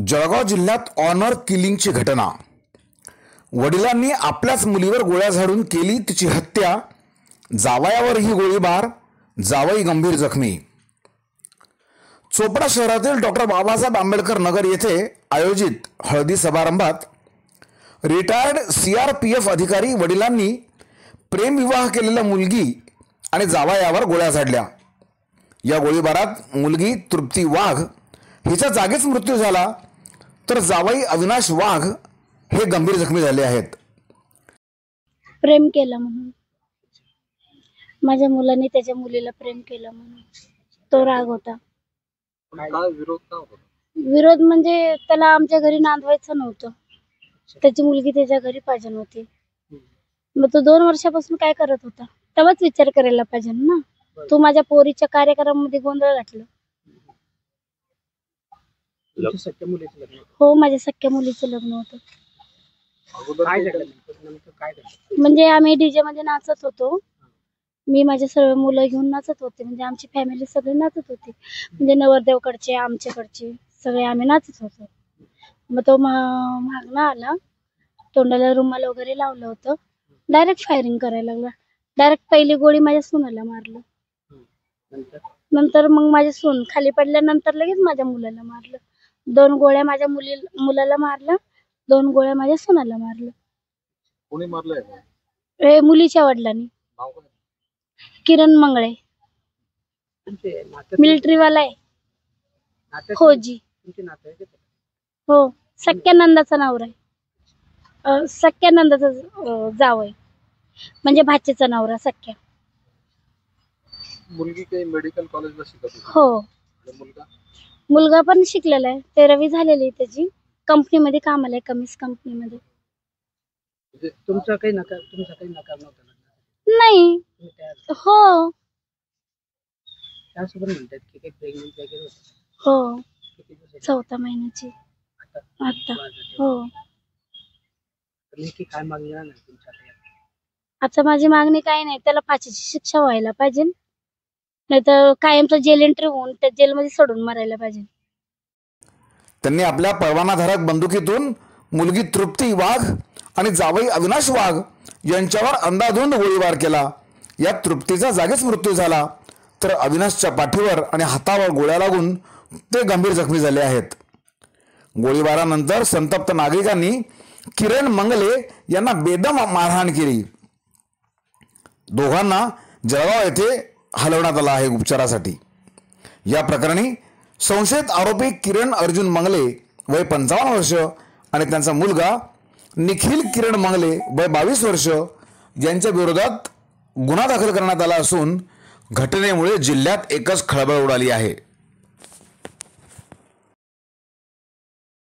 जळगाव जिल्ह्यात ऑनर किलिंगची घटना। वडिलांनी आपल्याच मुलीवर गोळ्या झाडून केली तिची हत्या, जावयावरही गोळीबार, जावई गंभीर जखमी। चोपडा शहरातील डॉक्टर बाबासाहेब आंबेडकर नगर येथे आयोजित हळदी समारंभात रिटायर्ड सीआरपीएफ अधिकारी वडिलांनी प्रेमविवाह केलेल्या मुलगी आणि जावयावर गोळ्या झाडल्या। या गोळीबारात मुलगी तृप्ती वाघ हिचा जागीच मृत्यू झाला, तर जावई अविनाश वाघ हे गंभीर जखमी झाले आहेत। प्रेम केलं म्हणून, माझ्या मुलाने त्याच्या मुलीला प्रेम केलं म्हणून तो राग होता। विरोध म्हणजे त्याला आमच्या घरी नांदवायचं नव्हतं, त्याची मुलगी त्याच्या घरी पाहिजे नव्हती। मग तो 2 वर्षापासून काय करत होता तेव्हाच विचार करायला पाहिजे ना। तू माझ्या पोरीच्या कार्यक्रमामध्ये गोंधळ घातला। हो, माझ्या सख्या मुलीचं लग्न होतं। म्हणजे आम्ही डीजे मध्ये नाचत होतो, मी माझे सर्व मुलं घेऊन नाचत होते, म्हणजे आमची फॅमिली सगळी नाचत होती, म्हणजे नवरदेवकडचे आमच्याकडचे सगळे आम्ही नाचत होतो। मग तो मागणं आला, तोंडाला रुमाल वगैरे लावलं होतं, डायरेक्ट फायरिंग करायला लागला। डायरेक्ट पहिली गोळी माझ्या सुनाला मारलं, नंतर मग माझी सून खाली पडल्यानंतर लगेच माझ्या मुलाला मारलं। 2 गोळ्या माझ्या मुलाला मारलं, 2 गोळ्या माझ्या सुनाला मारलं। कोणी मारलंय? मुलीच्या वडिलांनी। किरण मंगळे, मिलिटरी वाला आहे, फौजी। हो, सख्या नंदाचा नवरा आहे, सख्या नंदाचा जावई, म्हणजे भाचीचा नवरा सख्या। मुलगी काही मेडिकल कॉलेजला शिकत होती? हो, मुलगा पण शिकलेला आहे, 13वी झालेली आहे त्याची, कंपनीमध्ये कामाला आहे, कमीज कंपनीमध्ये। तुमचा काही नकार नव्हता नाही? हो, त्यासोबत म्हणतात की काही प्रेग्नन्सी वगैरे होती? हो, 4थ्या महिन्याची आता। हो, काय मागणी आहे तुमच्याकडे? आता माझी मागणी काही नाही, त्याला फाशीची शिक्षा व्हायला पाहिजे, नाहीतर कायमचं जेल एंट्री होऊन त्या जेलमध्ये सोडून मारायला पाहिजे। त्यांनी आपल्या परवानाधारक बंदुकीतून मुलगी तृप्ती वाघ आणि जावई अविनाश वाघ यांच्यावर अंधाधुंद गोळीबार केला। या तृप्तीचा जागीच मृत्यू झाला, तर अविनाशच्या पाठीवर आणि हातावर गोळ्या लागून ते गंभीर जखमी झाले आहेत। गोळीबारानंतर संतप्त नागरिकांनी किरण मंगले यांना बेदम मारहाण केली। दोघांना जळगाव येथे हलवण्यात आलं आहे उपचारासाठी। या प्रकरणी संशयित आरोपी किरण अर्जुन मंगले वय 55 वर्ष आणि त्यांचा मुलगा निखिल किरण मंगले वय 22 वर्ष यांच्या विरोधात गुन्हा दाखल करण्यात आला असून घटनेमुळे जिल्ह्यात एकच खळबळ उडाली आहे।